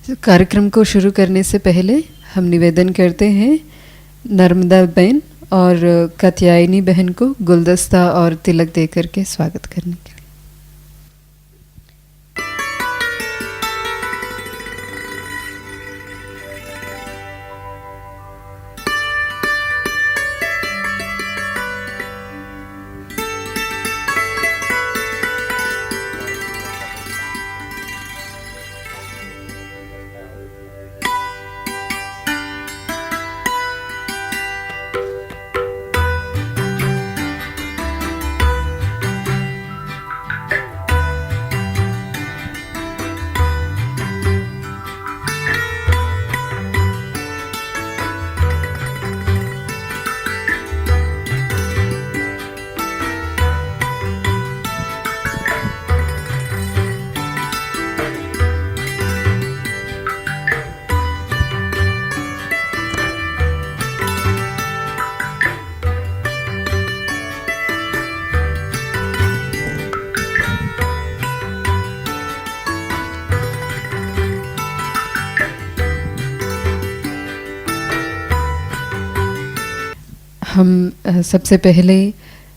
कार्यक्रम को शुरू करने से पहले हम निवेदन करते हैं नर्मदा बहन और कात्यायनी बहन को गुलदस्ता और तिलक देकर के स्वागत करने के लिए। हम सबसे पहले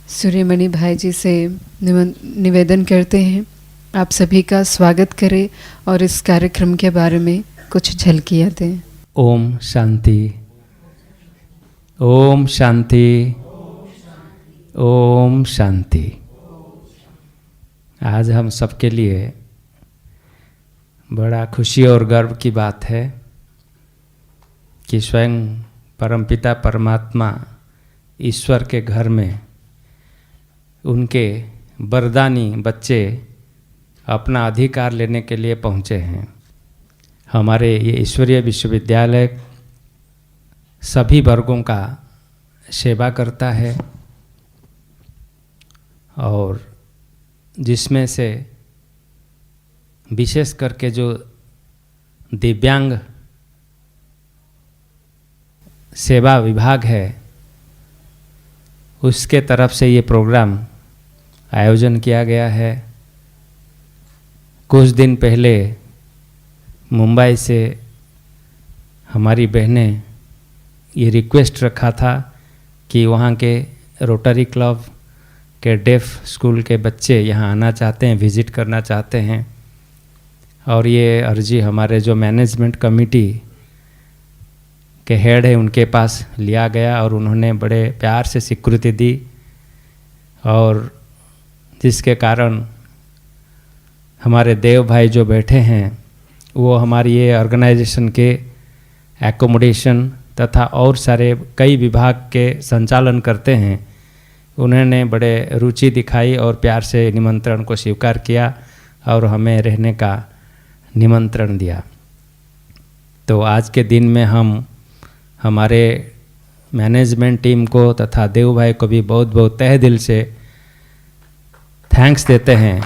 सूर्यमणि भाई जी से निवेदन करते हैं आप सभी का स्वागत करें और इस कार्यक्रम के बारे में कुछ झलकियाँ दें। ओम शांति, ओम शांति, ओम शांति। आज हम सबके लिए बड़ा खुशी और गर्व की बात है कि स्वयं परमपिता परमात्मा ईश्वर के घर में उनके वरदानी बच्चे अपना अधिकार लेने के लिए पहुँचे हैं। हमारे ये ईश्वरीय विश्वविद्यालय सभी वर्गों का सेवा करता है और जिसमें से विशेष करके जो दिव्यांग सेवा विभाग है उसके तरफ से ये प्रोग्राम आयोजन किया गया है। कुछ दिन पहले मुंबई से हमारी बहनें ये रिक्वेस्ट रखा था कि वहाँ के रोटरी क्लब के डेफ स्कूल के बच्चे यहाँ आना चाहते हैं, विज़िट करना चाहते हैं और ये अर्जी हमारे जो मैनेजमेंट कमेटी के हेड है उनके पास लिया गया और उन्होंने बड़े प्यार से स्वीकृति दी और जिसके कारण हमारे देव भाई जो बैठे हैं वो हमारी ये ऑर्गेनाइजेशन के एकोमोडेशन तथा और सारे कई विभाग के संचालन करते हैं। उन्होंने बड़े रुचि दिखाई और प्यार से निमंत्रण को स्वीकार किया और हमें रहने का निमंत्रण दिया। तो आज के दिन में हम हमारे मैनेजमेंट टीम को तथा देव भाई को भी बहुत बहुत तहे दिल से थैंक्स देते हैं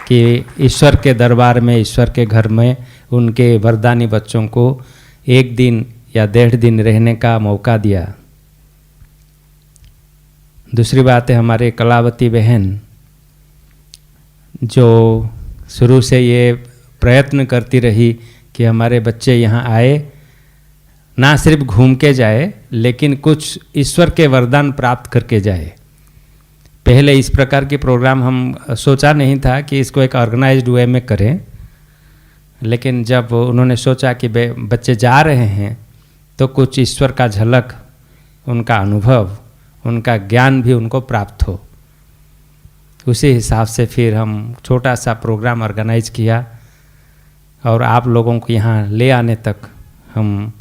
कि ईश्वर के दरबार में, ईश्वर के घर में उनके वरदानी बच्चों को एक दिन या 1.5 दिन रहने का मौका दिया। दूसरी बात है हमारे कलावती बहन जो शुरू से ये प्रयत्न करती रही कि हमारे बच्चे यहाँ आए, ना सिर्फ घूम के जाए लेकिन कुछ ईश्वर के वरदान प्राप्त करके जाए। पहले इस प्रकार के प्रोग्राम हम सोचा नहीं था कि इसको एक ऑर्गेनाइज्ड वे में करें, लेकिन जब उन्होंने सोचा कि बच्चे जा रहे हैं तो कुछ ईश्वर का झलक, उनका अनुभव, उनका ज्ञान भी उनको प्राप्त हो, उसी हिसाब से फिर हम छोटा सा प्रोग्राम ऑर्गेनाइज किया और आप लोगों को यहाँ ले आने तक हम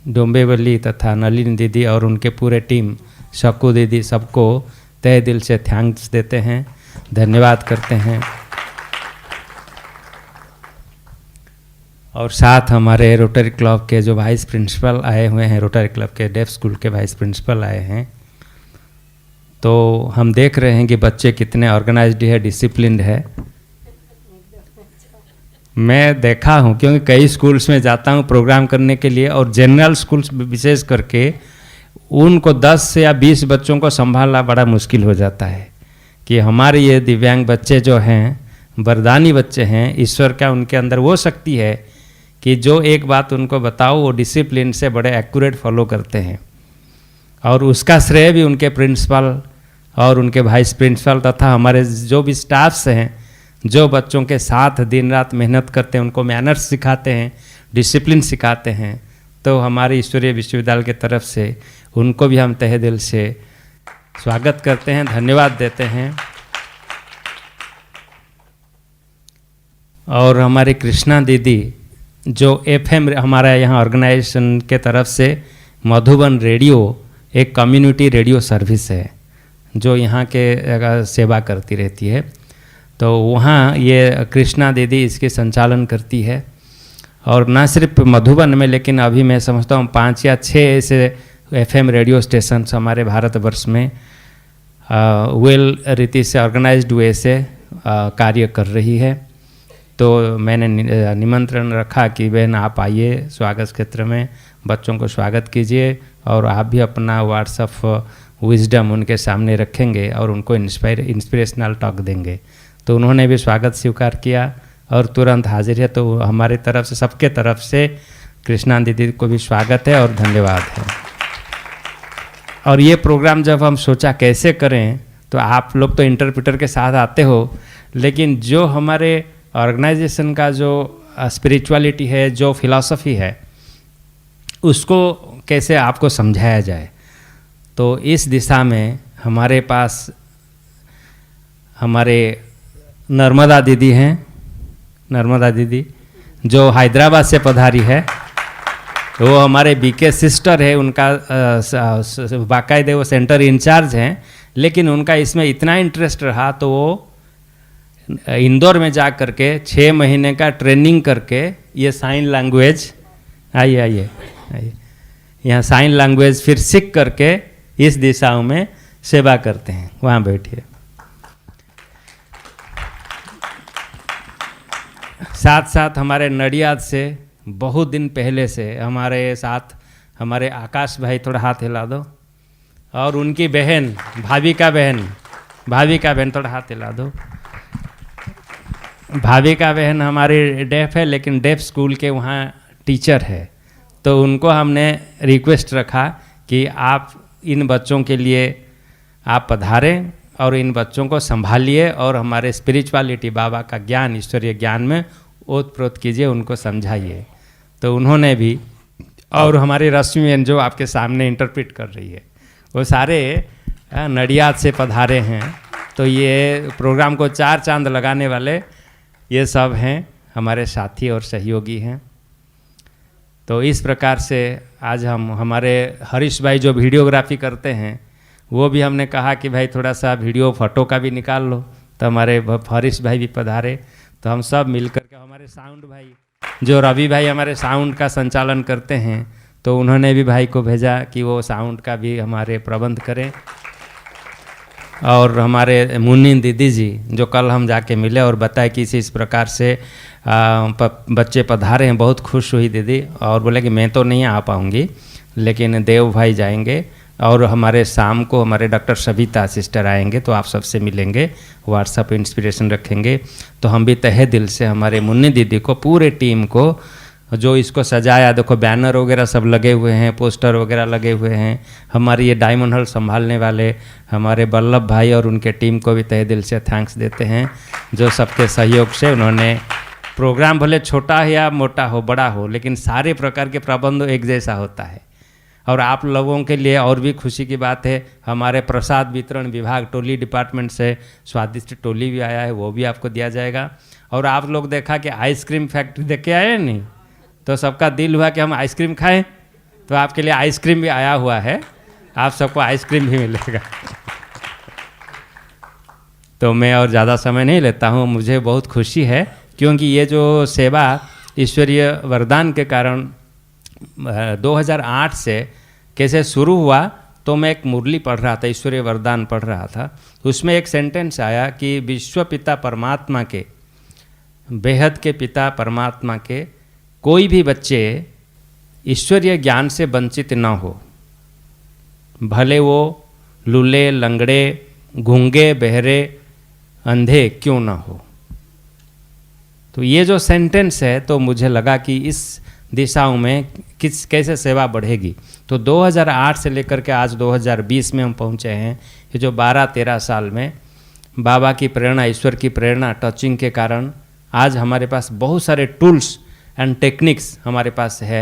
डोंबेवली तथा नलिनी दीदी और उनके पूरे टीम, शकू दीदी, सबको तहे दिल से थैंक्स देते हैं, धन्यवाद करते हैं। और साथ हमारे रोटरी क्लब के जो वाइस प्रिंसिपल आए हुए हैं, रोटरी क्लब के डेफ स्कूल के वाइस प्रिंसिपल आए हैं। तो हम देख रहे हैं कि बच्चे कितने ऑर्गेनाइज्ड है, डिसिप्लिन्ड है। मैं देखा हूँ क्योंकि कई स्कूल्स में जाता हूँ प्रोग्राम करने के लिए और जनरल स्कूल्स विशेष करके उनको 10 या 20 बच्चों को संभालना बड़ा मुश्किल हो जाता है कि हमारे ये दिव्यांग बच्चे जो हैं वरदानी बच्चे हैं। ईश्वर का उनके अंदर वो शक्ति है कि जो एक बात उनको बताओ वो डिसिप्लिन से बड़े एक्यूरेट फॉलो करते हैं, और उसका श्रेय भी उनके प्रिंसिपल और उनके वाइस प्रिंसिपल तथा हमारे जो भी स्टाफ्स हैं, जो बच्चों के साथ दिन रात मेहनत करते हैं, उनको मैनर्स सिखाते हैं, डिसिप्लिन सिखाते हैं। तो हमारे ईश्वरीय विश्वविद्यालय की तरफ से उनको भी हम तहे दिल से स्वागत करते हैं, धन्यवाद देते हैं। और हमारी कृष्णा दीदी जो FM हमारा यहाँ ऑर्गेनाइजेशन के तरफ से मधुबन रेडियो एक कम्युनिटी रेडियो सर्विस है जो यहाँ के सेवा करती रहती है, तो वहाँ ये कृष्णा दीदी इसके संचालन करती है। और न सिर्फ मधुबन में, लेकिन अभी मैं समझता हूँ 5 या 6 ऐसे FM रेडियो स्टेशन हमारे भारतवर्ष में वेल रीति से ऑर्गेनाइज्ड वे से कार्य कर रही है। तो मैंने निमंत्रण रखा कि बहन आप आइए, स्वागत क्षेत्र में बच्चों को स्वागत कीजिए, और आप भी अपना वर्ड्स ऑफ विजडम उनके सामने रखेंगे और उनको इंस्पिरेशनल टॉक देंगे। तो उन्होंने भी स्वागत स्वीकार किया और तुरंत हाजिर है। तो हमारी तरफ से, सबके तरफ से कृष्णा दीदी को भी स्वागत है और धन्यवाद है। और ये प्रोग्राम जब हम सोचा कैसे करें, तो आप लोग तो इंटरप्रेटर के साथ आते हो, लेकिन जो हमारे ऑर्गेनाइजेशन का जो स्पिरिचुअलिटी है, जो फिलॉसफी है, उसको कैसे आपको समझाया जाए। तो इस दिशा में हमारे पास हमारे नर्मदा दीदी हैं, नर्मदा दीदी जो हैदराबाद से पधारी है। वो हमारे बीके सिस्टर है, उनका बाकायदे वो सेंटर इंचार्ज हैं, लेकिन उनका इसमें इतना इंटरेस्ट रहा तो वो इंदौर में जा करके 6 महीने का ट्रेनिंग करके ये साइन लैंग्वेज, आइए आइए आइए, यहाँ साइन लैंग्वेज फिर सीख करके इस दिशाओं में सेवा करते हैं। वहाँ बैठिए। साथ साथ हमारे नडियाद से बहुत दिन पहले से हमारे साथ हमारे आकाश भाई, थोड़ा हाथ हिला दो, और उनकी बहन भाविका बहन थोड़ा हाथ हिला दो। भाविका बहन हमारी डेफ है, लेकिन डेफ स्कूल के वहाँ टीचर है। तो उनको हमने रिक्वेस्ट रखा कि आप इन बच्चों के लिए आप पधारें और इन बच्चों को संभालिए और हमारे स्पिरिचुअलिटी, बाबा का ज्ञान, ईश्वरीय ज्ञान में ओतप्रोत कीजिए, उनको समझाइए। तो उन्होंने भी, और हमारी रश्मि जो आपके सामने इंटरप्रेट कर रही है, वो सारे नडियाद से पधारे हैं। तो ये प्रोग्राम को 4 चांद लगाने वाले ये सब हैं, हमारे साथी और सहयोगी हैं। तो इस प्रकार से आज हम हमारे हरीश भाई जो वीडियोग्राफी करते हैं, वो भी हमने कहा कि भाई थोड़ा सा वीडियो फोटो का भी निकाल लो। तो हमारे हरीश भाई भी पधारे। तो हम सब मिलकर के, हमारे साउंड भाई जो रवि भाई हमारे साउंड का संचालन करते हैं, तो उन्होंने भी भाई को भेजा कि वो साउंड का भी हमारे प्रबंध करें। और हमारे मुन्नी दीदी जी जो कल हम जाके मिले और बताए कि इस प्रकार से बच्चे पधारे हैं, बहुत खुश हुई दीदी, और बोले कि मैं तो नहीं आ पाऊँगी, लेकिन देव भाई जाएंगे। और हमारे शाम को हमारे डॉक्टर सविता सिस्टर आएंगे, तो आप सबसे मिलेंगे, व्हाट्सएप इंस्पिरेशन रखेंगे। तो हम भी तहे दिल से हमारे मुन्नी दीदी को, पूरे टीम को जो इसको सजाया, देखो बैनर वगैरह सब लगे हुए हैं, पोस्टर वगैरह लगे हुए हैं, हमारी ये डायमंड हॉल संभालने वाले हमारे बल्लभ भाई और उनके टीम को भी तहे दिल से थैंक्स देते हैं, जो सबके सहयोग से उन्होंने प्रोग्राम भले छोटा या मोटा हो, बड़ा हो, लेकिन सारे प्रकार के प्रबंध एक जैसा होता है। और आप लोगों के लिए और भी खुशी की बात है, हमारे प्रसाद वितरण विभाग टोली डिपार्टमेंट से स्वादिष्ट टोली भी आया है, वो भी आपको दिया जाएगा। और आप लोग देखा कि आइसक्रीम फैक्ट्री देख के आए नहीं, तो सबका दिल हुआ कि हम आइसक्रीम खाएं, तो आपके लिए आइसक्रीम भी आया हुआ है, आप सबको आइसक्रीम भी मिलेगा। तो मैं और ज़्यादा समय नहीं लेता हूँ, मुझे बहुत खुशी है, क्योंकि ये जो सेवा ईश्वरीय वरदान के कारण 2008 से कैसे शुरू हुआ, तो मैं एक मुरली पढ़ रहा था, ईश्वरीय वरदान पढ़ रहा था, उसमें एक सेंटेंस आया कि विश्व पिता परमात्मा के, बेहद के पिता परमात्मा के कोई भी बच्चे ईश्वरीय ज्ञान से वंचित न हो, भले वो लूले, लंगड़े, गूंगे, बहरे, अंधे क्यों न हो। तो ये जो सेंटेंस है तो मुझे लगा कि इस दिशाओं में कैसे सेवा बढ़ेगी। तो 2008 से लेकर के आज 2020 में हम पहुँचे हैं। ये जो 12-13 साल में बाबा की प्रेरणा, ईश्वर की प्रेरणा, टचिंग के कारण आज हमारे पास बहुत सारे टूल्स एंड टेक्निक्स हमारे पास है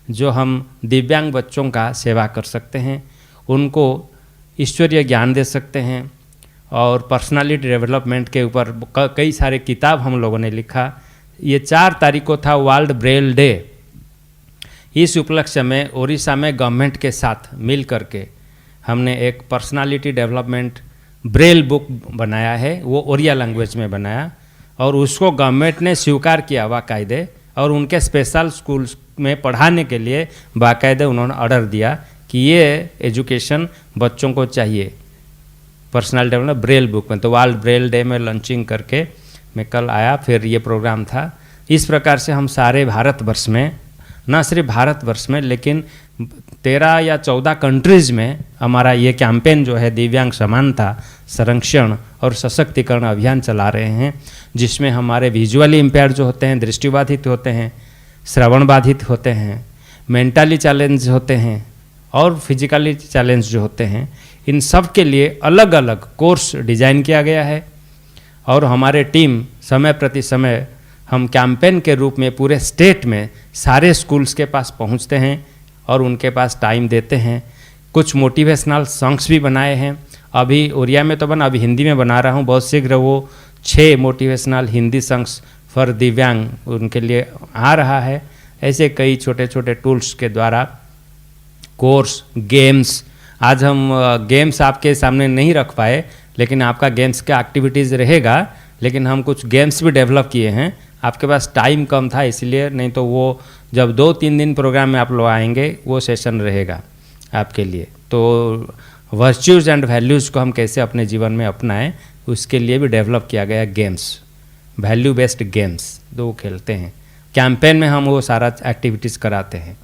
जो हम दिव्यांग बच्चों का सेवा कर सकते हैं, उनको ईश्वरीय ज्ञान दे सकते हैं और पर्सनालिटी डेवलपमेंट के ऊपर कई सारे किताब हम लोगों ने लिखा। ये 4 तारीख को था वर्ल्ड ब्रेल डे। इस उपलक्ष्य में उड़ीसा में गवर्नमेंट के साथ मिल करके हमने एक पर्सनालिटी डेवलपमेंट ब्रेल बुक बनाया है, वो ओरिया लैंग्वेज में बनाया और उसको गवर्नमेंट ने स्वीकार किया बाकायदे, और उनके स्पेशल स्कूल्स में पढ़ाने के लिए बाकायदे उन्होंने ऑर्डर दिया कि ये एजुकेशन बच्चों को चाहिए पर्सनल डेवलपमेंट ब्रेल बुक में। तो वर्ल्ड ब्रेल डे में लॉन्चिंग करके मैं कल आया, फिर ये प्रोग्राम था। इस प्रकार से हम सारे भारतवर्ष में, न सिर्फ भारतवर्ष में लेकिन 13 या 14 कंट्रीज़ में हमारा ये कैंपेन जो है दिव्यांग समानता, संरक्षण और सशक्तिकरण अभियान चला रहे हैं, जिसमें हमारे विजुअली इम्पेयर्ड जो होते हैं, दृष्टिबाधित होते हैं, श्रवण बाधित होते हैं, मेंटली चैलेंज होते हैं और फिजिकली चैलेंज जो होते हैं, इन सब के लिए अलग अलग कोर्स डिज़ाइन किया गया है। और हमारे टीम समय प्रति समय हम कैंपेन के रूप में पूरे स्टेट में सारे स्कूल्स के पास पहुंचते हैं और उनके पास टाइम देते हैं। कुछ मोटिवेशनल सॉन्ग्स भी बनाए हैं, अभी उड़िया में तो बना, अभी हिंदी में बना रहा हूँ। बहुत शीघ्र वो 6 मोटिवेशनल हिंदी सॉन्ग्स फॉर दिव्यांग उनके लिए आ रहा है। ऐसे कई छोटे छोटे टूल्स के द्वारा कोर्स, गेम्स, आज हम गेम्स आपके सामने नहीं रख पाए, लेकिन आपका गेम्स का एक्टिविटीज़ रहेगा, लेकिन हम कुछ गेम्स भी डेवलप किए हैं। आपके पास टाइम कम था इसलिए, नहीं तो वो जब 2-3 दिन प्रोग्राम में आप लोग आएंगे वो सेशन रहेगा आपके लिए। तो वर्च्यूज़ एंड वैल्यूज़ को हम कैसे अपने जीवन में अपनाएं, उसके लिए भी डेवलप किया गया गेम्स, वैल्यू बेस्ड गेम्स जो वो खेलते हैं। कैंपेन में हम वो सारा एक्टिविटीज़ कराते हैं।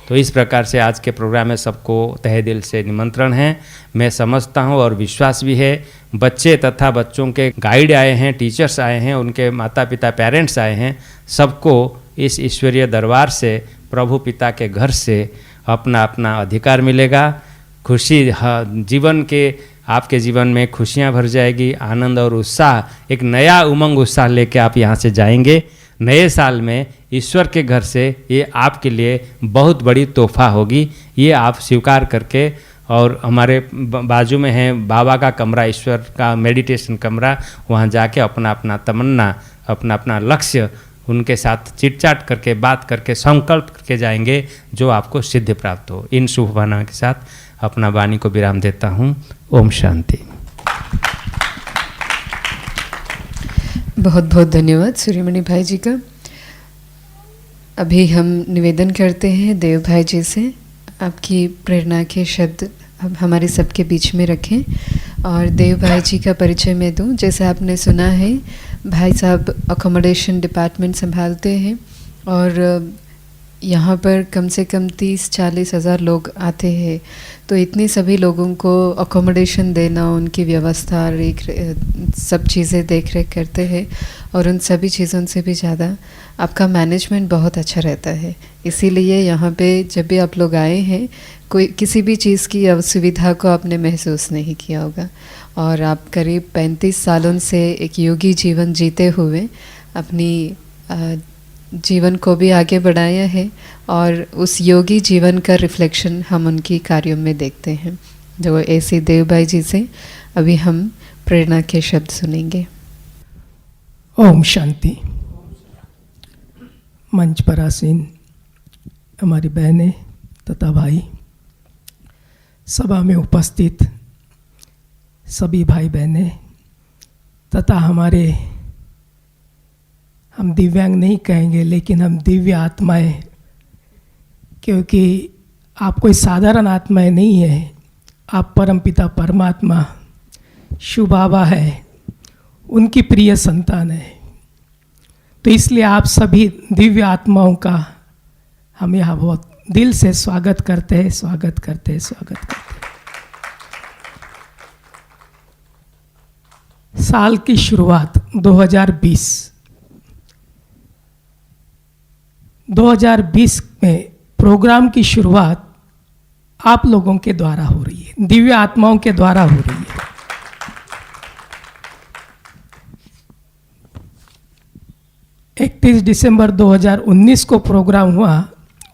तो इस प्रकार से आज के प्रोग्राम में सबको तहे दिल से निमंत्रण है। मैं समझता हूँ और विश्वास भी है, बच्चे तथा बच्चों के गाइड आए हैं, टीचर्स आए हैं, उनके माता पिता पेरेंट्स आए हैं, सबको इस ईश्वरीय दरबार से, प्रभु पिता के घर से अपना अपना अधिकार मिलेगा। खुशी जीवन के, आपके जीवन में खुशियाँ भर जाएगी, आनंद और उत्साह, एक नया उमंग उत्साह लेके आप यहाँ से जाएंगे। नए साल में ईश्वर के घर से ये आपके लिए बहुत बड़ी तोहफा होगी, ये आप स्वीकार करके। और हमारे बाजू में है बाबा का कमरा, ईश्वर का मेडिटेशन कमरा, वहाँ जाके अपना अपना तमन्ना, अपना अपना लक्ष्य उनके साथ चिटचाट करके, बात करके, संकल्प करके जाएंगे, जो आपको सिद्धि प्राप्त हो। इन शुभ भावना के साथ अपना वाणी को विराम देता हूँ। ओम शांति। बहुत बहुत धन्यवाद सूर्यमणि भाई जी का। अभी हम निवेदन करते हैं देव भाई जी से, आपकी प्रेरणा के शब्द अब हमारे सबके बीच में रखें और देव भाई जी का परिचय मैं दूं। जैसे आपने सुना है, भाई साहब अकोमोडेशन डिपार्टमेंट संभालते हैं और यहाँ पर कम से कम 30-40 हज़ार लोग आते हैं। तो इतने सभी लोगों को अकोमोडेशन देना, उनकी व्यवस्था, सब चीज़ें देख रेख करते हैं और उन सभी चीज़ों से भी ज़्यादा आपका मैनेजमेंट बहुत अच्छा रहता है। इसीलिए यहाँ पे जब भी आप लोग आए हैं, कोई किसी भी चीज़ की असुविधा को आपने महसूस नहीं किया होगा। और आप करीब 35 सालों से एक योगी जीवन जीते हुए अपनी जीवन को भी आगे बढ़ाया है और उस योगी जीवन का रिफ्लेक्शन हम उनकी कार्यों में देखते हैं। जो ऐसे देव भाई जी से अभी हम प्रेरणा के शब्द सुनेंगे। ओम शांति। मंच पर आसीन हमारी बहनें तथा भाई, सभा में उपस्थित सभी भाई बहनें तथा हमारे, हम दिव्यांग नहीं कहेंगे लेकिन हम दिव्य आत्माएं, क्योंकि आप कोई साधारण आत्माएं नहीं है, आप परमपिता परमात्मा शिव बाबा है, उनकी प्रिय संतान है। तो इसलिए आप सभी दिव्य आत्माओं का हम यहाँ बहुत दिल से स्वागत करते हैं, स्वागत करते हैं, स्वागत करते हैं। साल की शुरुआत 2020 2020 में प्रोग्राम की शुरुआत आप लोगों के द्वारा हो रही है, दिव्य आत्माओं के द्वारा हो रही है। दिसंबर 2019 को प्रोग्राम हुआ,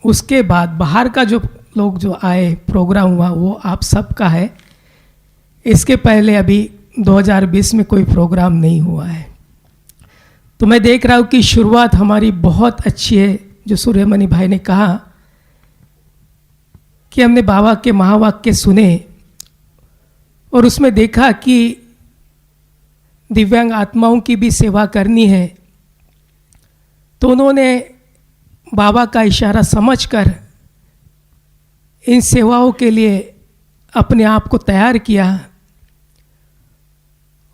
उसके बाद बाहर का जो लोग जो आए प्रोग्राम हुआ वो आप सबका है। इसके पहले अभी 2020 में कोई प्रोग्राम नहीं हुआ है। तो मैं देख रहा हूँ कि शुरुआत हमारी बहुत अच्छी है। जो सूर्यमणि भाई ने कहा कि हमने बाबा के महावाक्य सुने और उसमें देखा कि दिव्यांग आत्माओं की भी सेवा करनी है, तो उन्होंने बाबा का इशारा समझकर इन सेवाओं के लिए अपने आप को तैयार किया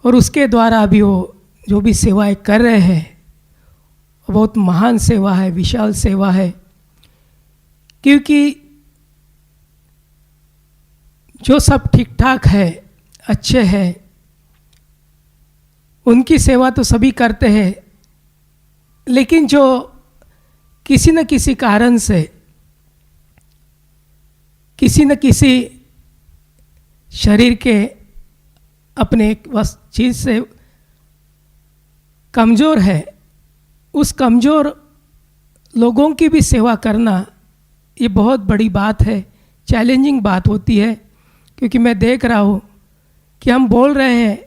और उसके द्वारा अभी वो जो भी सेवाएं कर रहे हैं वो बहुत महान सेवा है, विशाल सेवा है। क्योंकि जो सब ठीक ठाक है, अच्छे हैं, उनकी सेवा तो सभी करते हैं, लेकिन जो किसी न किसी कारण से, किसी न किसी शरीर के अपने एक चीज़ से कमज़ोर है, उस कमज़ोर लोगों की भी सेवा करना ये बहुत बड़ी बात है, चैलेंजिंग बात होती है। क्योंकि मैं देख रहा हूँ कि हम बोल रहे हैं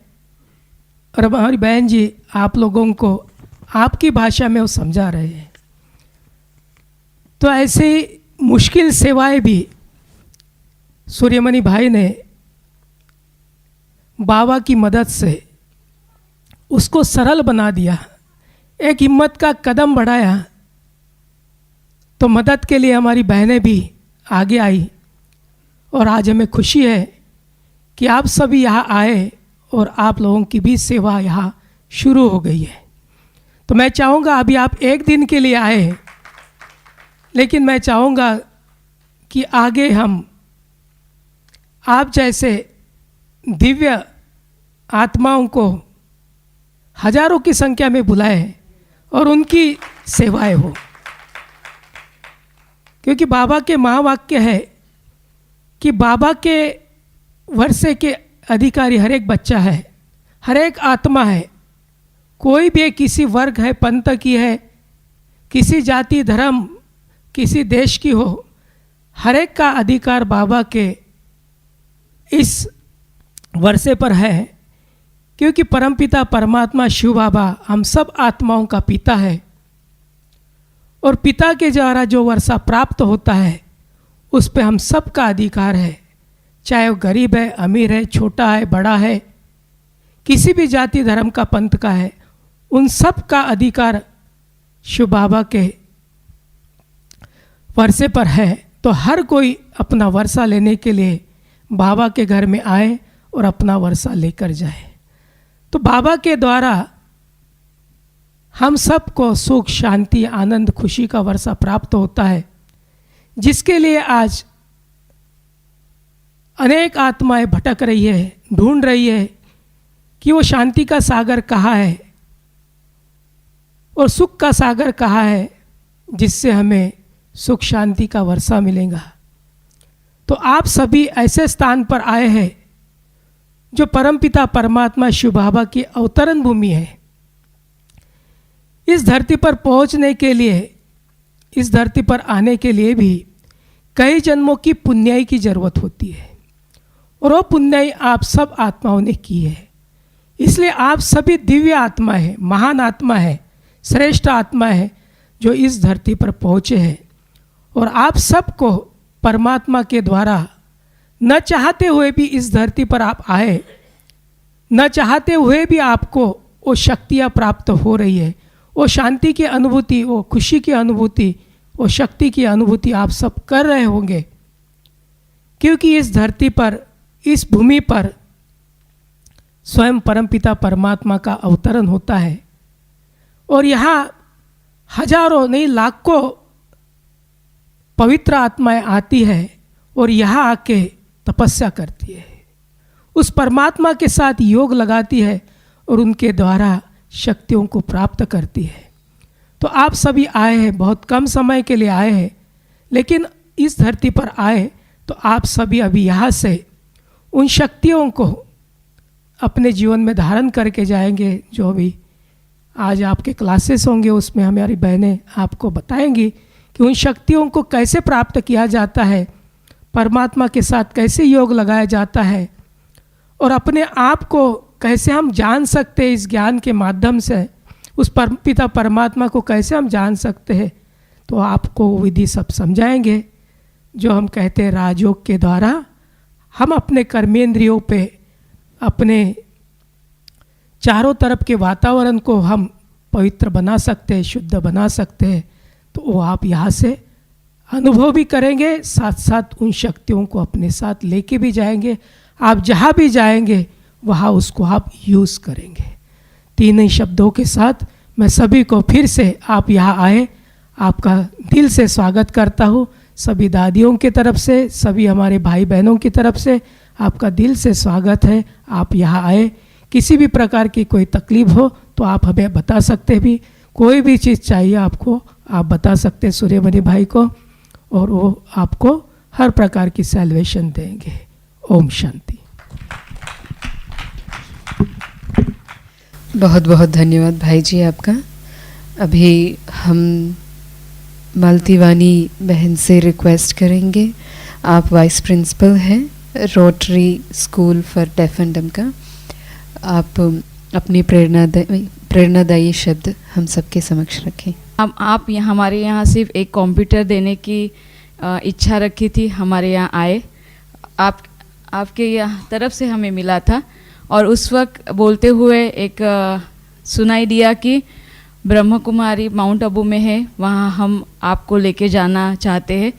और हमारी बहन जी आप लोगों को आपकी भाषा में वो समझा रहे हैं। तो ऐसी मुश्किल सेवाएं भी सूर्यमणि भाई ने बाबा की मदद से उसको सरल बना दिया, एक हिम्मत का कदम बढ़ाया। तो मदद के लिए हमारी बहनें भी आगे आई और आज हमें खुशी है कि आप सभी यहाँ आए और आप लोगों की भी सेवा यहाँ शुरू हो गई है। तो मैं चाहूँगा, अभी आप एक दिन के लिए आए, लेकिन मैं चाहूँगा कि आगे हम आप जैसे दिव्य आत्माओं को हजारों की संख्या में बुलाएं और उनकी सेवाएं हो। क्योंकि बाबा के महावाक्य है कि बाबा के वर्षे के अधिकारी हर एक बच्चा है, हर एक आत्मा है। कोई भी किसी वर्ग है, पंथ की है, किसी जाति धर्म, किसी देश की हो, हर एक का अधिकार बाबा के इस वर्षे पर है। क्योंकि परमपिता परमात्मा शिव बाबा हम सब आत्माओं का पिता है और पिता के द्वारा जो वर्षा प्राप्त होता है उस पे हम सब का अधिकार है, चाहे वो गरीब है, अमीर है, छोटा है, बड़ा है, किसी भी जाति धर्म का पंथ का है, उन सब का अधिकार शिव बाबा के वर्षे पर है। तो हर कोई अपना वर्षा लेने के लिए बाबा के घर में आए और अपना वर्षा लेकर जाए। तो बाबा के द्वारा हम सबको सुख, शांति, आनंद, खुशी का वर्षा प्राप्त होता है, जिसके लिए आज अनेक आत्माएं भटक रही है, ढूंढ रही है कि वो शांति का सागर कहाँ है और सुख का सागर कहाँ है, जिससे हमें सुख शांति का वर्षा मिलेगा। तो आप सभी ऐसे स्थान पर आए हैं जो परमपिता परमात्मा शिव बाबा की अवतरण भूमि है। इस धरती पर पहुंचने के लिए, इस धरती पर आने के लिए भी कई जन्मों की पुण्याई की जरूरत होती है और वो पुण्याई आप सब आत्माओं ने की है। इसलिए आप सभी दिव्य आत्मा है, महान आत्मा है, श्रेष्ठ आत्मा है जो इस धरती पर पहुँचे हैं। और आप सबको परमात्मा के द्वारा न चाहते हुए भी इस धरती पर आप आए, न चाहते हुए भी आपको वो शक्तियाँ प्राप्त हो रही है, वो शांति की अनुभूति, वो खुशी की अनुभूति, वो शक्ति की अनुभूति आप सब कर रहे होंगे। क्योंकि इस धरती पर, इस भूमि पर स्वयं परमपिता परमात्मा का अवतरण होता है और यहाँ हजारों नहीं लाखों पवित्र आत्माएं आती है और यहाँ आके तपस्या करती है, उस परमात्मा के साथ योग लगाती है और उनके द्वारा शक्तियों को प्राप्त करती है। तो तो आप सभी आए हैं, बहुत कम समय के लिए आए हैं, लेकिन इस धरती पर आए तो आप सभी अभी यहाँ से उन शक्तियों को अपने जीवन में धारण करके जाएंगे। जो भी आज आपके क्लासेस होंगे उसमें हमारी बहनें आपको बताएंगी कि उन शक्तियों को कैसे प्राप्त किया जाता है, परमात्मा के साथ कैसे योग लगाया जाता है, और अपने आप को कैसे हम जान सकते हैं इस ज्ञान के माध्यम से, उस पिता परमात्मा को कैसे हम जान सकते हैं। तो आपको विधि सब समझाएंगे जो हम कहते हैं राजयोग के द्वारा हम अपने कर्मेंद्रियों पे, अपने चारों तरफ के वातावरण को हम पवित्र बना सकते हैं, शुद्ध बना सकते हैं। तो वो आप यहाँ से अनुभव भी करेंगे, साथ साथ उन शक्तियों को अपने साथ लेके भी जाएंगे। आप जहाँ भी जाएंगे वहाँ उसको आप यूज़ करेंगे। तीन ही शब्दों के साथ मैं सभी को फिर से आप यहाँ आए, आपका दिल से स्वागत करता हूँ। सभी दादियों की तरफ से, सभी हमारे भाई बहनों की तरफ से आपका दिल से स्वागत है। आप यहाँ आए, किसी भी प्रकार की कोई तकलीफ हो तो आप हमें बता सकते भी, कोई भी चीज़ चाहिए आपको आप बता सकते सूर्यमणि भाई को, और वो आपको हर प्रकार की सैल्वेशन देंगे। ओम शांति। बहुत बहुत धन्यवाद भाई जी आपका। अभी हम मालती वानी बहन से रिक्वेस्ट करेंगे, आप वाइस प्रिंसिपल हैं rotary school for deaf and डम का, आप अपनी प्रेरणादायी शब्द हम सबके समक्ष रखें। आप हमारे यहाँ सिर्फ एक कंप्यूटर देने की इच्छा रखी थी, हमारे यहाँ आए, आपके यहाँ तरफ से हमें मिला था, और उस वक्त बोलते हुए एक सुनाई दिया कि ब्रह्म कुमारी माउंट आबू में है, वहाँ हम आपको लेके जाना चाहते हैं।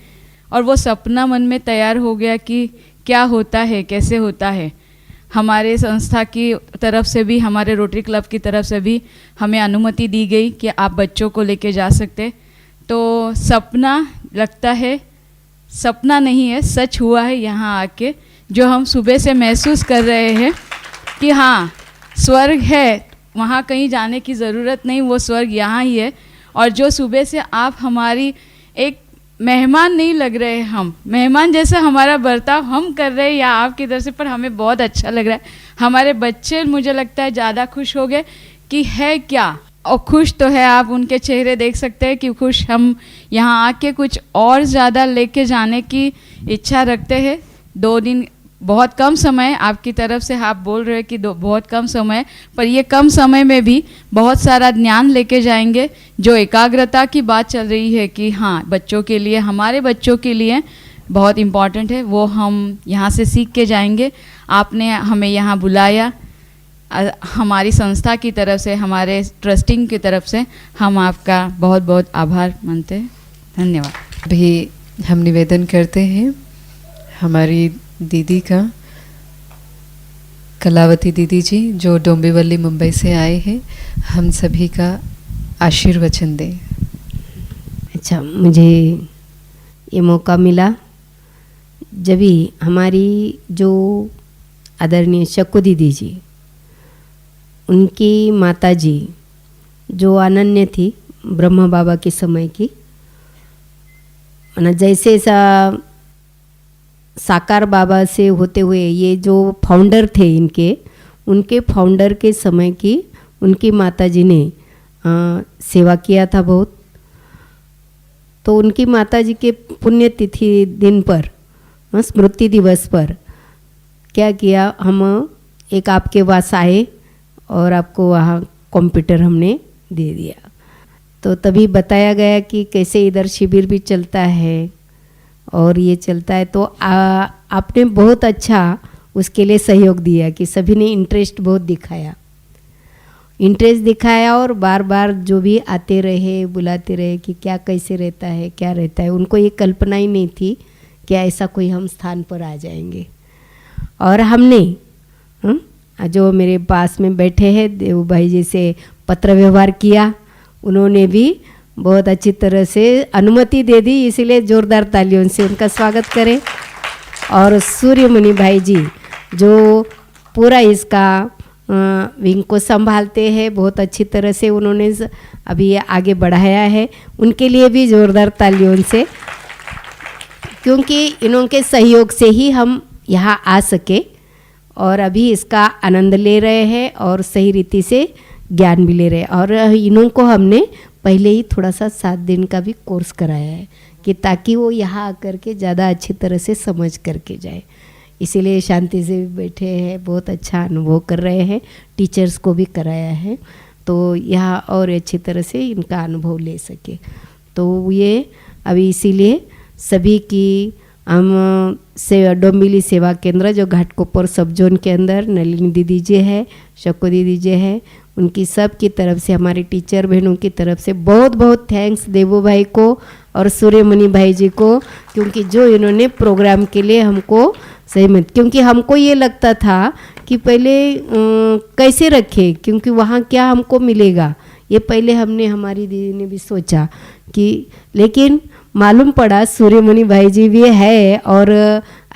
और वो सपना मन में तैयार हो गया कि क्या होता है, कैसे होता है। हमारे संस्था की तरफ से भी, हमारे रोटरी क्लब की तरफ से भी हमें अनुमति दी गई कि आप बच्चों को लेके जा सकते। तो सपना लगता है, सपना नहीं है, सच हुआ है यहाँ आके, जो हम सुबह से महसूस कर रहे हैं कि हाँ स्वर्ग है, वहाँ कहीं जाने की ज़रूरत नहीं, वो स्वर्ग यहाँ ही है। और जो सुबह से आप हमारी एक मेहमान नहीं लग रहे, हम मेहमान जैसा हमारा बर्ताव हम कर रहे हैं या आपकी तरफ से, पर हमें बहुत अच्छा लग रहा है। हमारे बच्चे मुझे लगता है ज़्यादा खुश हो गए कि है क्या, और खुश तो है, आप उनके चेहरे देख सकते हैं कि खुश। हम यहाँ आके कुछ और ज़्यादा लेके जाने की इच्छा रखते हैं। 2 दिन बहुत कम समय, आपकी तरफ से आप बोल रहे हैं कि बहुत कम समय, पर ये कम समय में भी बहुत सारा ज्ञान लेके जाएंगे। जो एकाग्रता की बात चल रही है कि हाँ बच्चों के लिए, हमारे बच्चों के लिए बहुत इम्पॉर्टेंट है, वो हम यहाँ से सीख के जाएंगे। आपने हमें यहाँ बुलाया, हमारी संस्था की तरफ से, हमारे ट्रस्टिंग की तरफ से हम आपका बहुत बहुत आभार मानते हैं। धन्यवाद। अभी हम निवेदन करते हैं हमारी दीदी का, कलावती दीदी जी जो डोंबिवली मुंबई से आए हैं, हम सभी का आशीर्वचन दें। अच्छा, मुझे ये मौका मिला जब भी हमारी जो आदरणीय शक्कू दीदी जी, उनकी माता जी जो अनन्य थी ब्रह्म बाबा के समय की, जैसे ऐसा साकार बाबा से होते हुए ये जो फाउंडर थे इनके, उनके फाउंडर के समय की उनकी माताजी ने सेवा किया था बहुत। तो उनकी माताजी के पुण्यतिथि दिन पर, स्मृति दिवस पर क्या किया, हम एक आपके पास आए और आपको वहाँ कंप्यूटर हमने दे दिया। तो तभी बताया गया कि कैसे इधर शिविर भी चलता है और ये चलता है। तो आपने बहुत अच्छा उसके लिए सहयोग दिया कि सभी ने इंटरेस्ट बहुत दिखाया और बार बार जो भी आते रहे, बुलाते रहे कि क्या कैसे रहता है, क्या रहता है। उनको ये कल्पना ही नहीं थी कि ऐसा कोई हम स्थान पर आ जाएंगे। और हमने जो मेरे पास में बैठे हैं देव भाई जी से पत्र व्यवहार किया, उन्होंने भी बहुत अच्छी तरह से अनुमति दे दी, इसीलिए जोरदार तालियों से उनका स्वागत करें। और सूर्यमणि भाई जी जो पूरा इसका विंग को संभालते हैं, बहुत अच्छी तरह से उन्होंने अभी आगे बढ़ाया है। उनके लिए भी ज़ोरदार तालियों से, क्योंकि इनके सहयोग से ही हम यहाँ आ सके और अभी इसका आनंद ले रहे हैं और सही रीति से ज्ञान भी ले रहे हैं। और इन्हों को हमने पहले ही थोड़ा सा 7 दिन का भी कोर्स कराया है कि ताकि वो यहाँ आकर के ज़्यादा अच्छी तरह से समझ करके जाए। इसीलिए शांति से भी बैठे हैं, बहुत अच्छा अनुभव कर रहे हैं। टीचर्स को भी कराया है तो यहाँ और अच्छी तरह से इनका अनुभव ले सके। तो ये अभी इसीलिए सभी की हम डोंबिवली सेवा केंद्र जो घाटकोपर सब जोन के अंदर नलिनी दीदी जी है, शक्को दीदी जी है, उनकी सब की तरफ से, हमारे टीचर बहनों की तरफ से बहुत बहुत थैंक्स देवू भाई को और सूर्यमणि भाई जी को, क्योंकि जो इन्होंने प्रोग्राम के लिए हमको सहमत, क्योंकि हमको ये लगता था कि पहले कैसे रखे, क्योंकि वहाँ क्या हमको मिलेगा, ये पहले हमने हमारी दीदी ने भी सोचा कि, लेकिन मालूम पड़ा सूर्यमणि भाई जी भी है और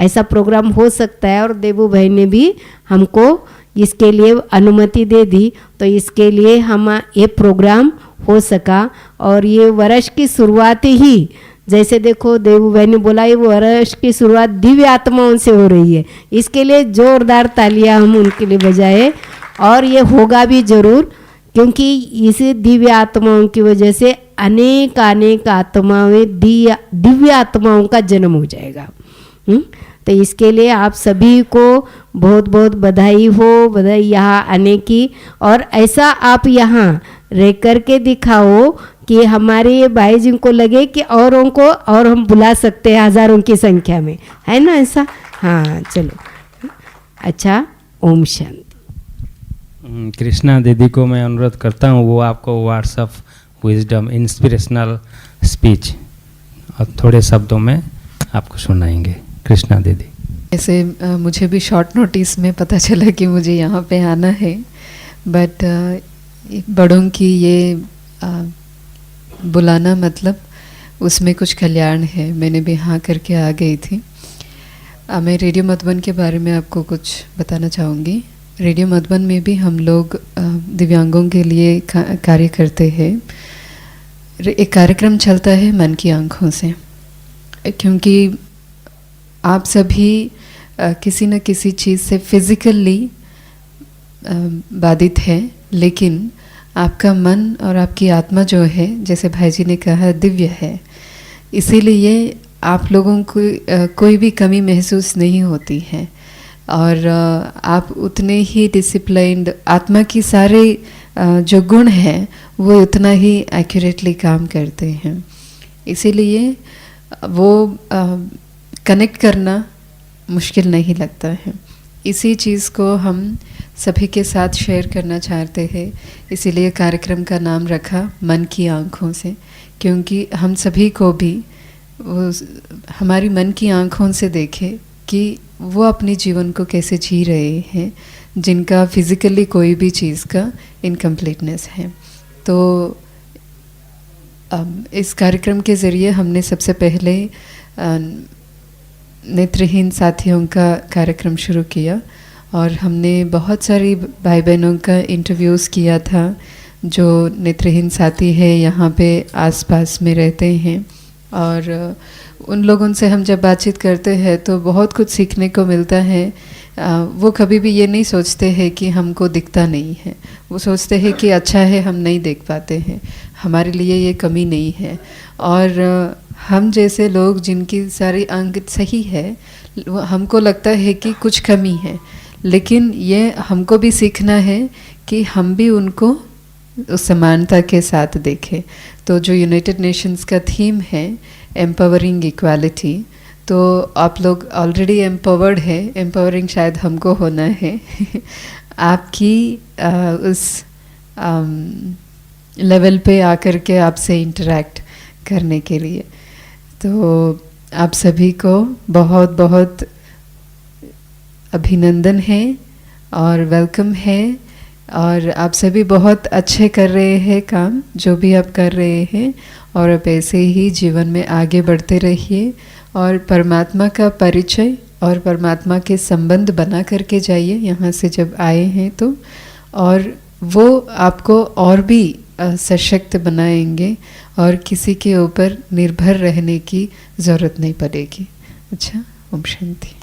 ऐसा प्रोग्राम हो सकता है, और देवू भाई ने भी हमको इसके लिए अनुमति दे दी। तो इसके लिए हम ये प्रोग्राम हो सका। और ये वर्ष की शुरुआत ही, जैसे देखो देवू भाई ने बोला, ये वर्ष की शुरुआत दिव्य आत्माओं से हो रही है। इसके लिए जोरदार तालियां हम उनके लिए बजाए, और ये होगा भी ज़रूर, क्योंकि इस दिव्य आत्माओं की वजह से अनेक आत्माएं, दिव्य आत्माओं का जन्म हो जाएगा। तो इसके लिए आप सभी को बहुत बहुत बधाई हो, बधाई यहाँ आने की। और ऐसा आप यहाँ रह कर के दिखाओ कि हमारे ये भाई जी को लगे कि औरों को और हम बुला सकते हैं हज़ारों की संख्या में, है ना ऐसा? हाँ चलो, अच्छा, ओम शांति। कृष्णा दीदी को मैं अनुरोध करता हूँ, वो आपको words of wisdom, inspirational speech और थोड़े शब्दों में आपको सुनाएंगे। कृष्णा दीदी। ऐसे मुझे भी शॉर्ट नोटिस में पता चला कि मुझे यहाँ पे आना है, बट बड़ों की ये बुलाना मतलब उसमें कुछ कल्याण है। मैंने भी हाँ करके आ गई थी। मैं रेडियो मधुबन के बारे में आपको कुछ बताना चाहूँगी। रेडियो मधुबन में भी हम लोग दिव्यांगों के लिए कार्य करते हैं। एक कार्यक्रम चलता है मन की आँखों से, क्योंकि आप सभी किसी न किसी चीज़ से फिज़िकली बाधित है, लेकिन आपका मन और आपकी आत्मा जो है, जैसे भाई जी ने कहा, दिव्य है। इसीलिए आप लोगों को कोई भी कमी महसूस नहीं होती है, और आप उतने ही डिसिप्लिन्ड, आत्मा की सारे जो गुण हैं वो उतना ही एक्यूरेटली काम करते हैं। इसीलिए वो कनेक्ट करना मुश्किल नहीं लगता है। इसी चीज़ को हम सभी के साथ शेयर करना चाहते हैं। इसीलिए कार्यक्रम का नाम रखा मन की आँखों से, क्योंकि हम सभी को भी वो हमारी मन की आँखों से देखे कि वो अपने जीवन को कैसे जी रहे हैं, जिनका फिज़िकली कोई भी चीज़ का इनकम्प्लीटनेस है। तो इस कार्यक्रम के ज़रिए हमने सबसे पहले नेत्रहीन साथियों का कार्यक्रम शुरू किया, और हमने बहुत सारी भाई बहनों का इंटरव्यूज़ किया था जो नेत्रहीन साथी है, यहाँ पे आसपास में रहते हैं। और उन लोगों से हम जब बातचीत करते हैं तो बहुत कुछ सीखने को मिलता है। वो कभी भी ये नहीं सोचते हैं कि हमको दिखता नहीं है, वो सोचते हैं कि अच्छा है हम नहीं देख पाते हैं, हमारे लिए ये कमी नहीं है। और हम जैसे लोग जिनकी सारी अंग सही है, हमको लगता है कि कुछ कमी है, लेकिन ये हमको भी सीखना है कि हम भी उनको उस समानता के साथ देखें। तो जो यूनाइटेड नेशंस का थीम है एम्पावरिंग इक्वालिटी, तो आप लोग ऑलरेडी एम्पावर्ड है, एम्पावरिंग शायद हमको होना है आपकी उस लेवल पे आकर के आपसे इंटरेक्ट करने के लिए। तो आप सभी को बहुत बहुत अभिनंदन है और वेलकम है, और आप सभी बहुत अच्छे कर रहे हैं काम, जो भी आप कर रहे हैं, और आप ऐसे ही जीवन में आगे बढ़ते रहिए और परमात्मा का परिचय और परमात्मा के संबंध बना करके जाइए यहाँ से जब आए हैं तो, और वो आपको और भी सशक्त बनाएंगे और किसी के ऊपर निर्भर रहने की ज़रूरत नहीं पड़ेगी। अच्छा, ओम शांति।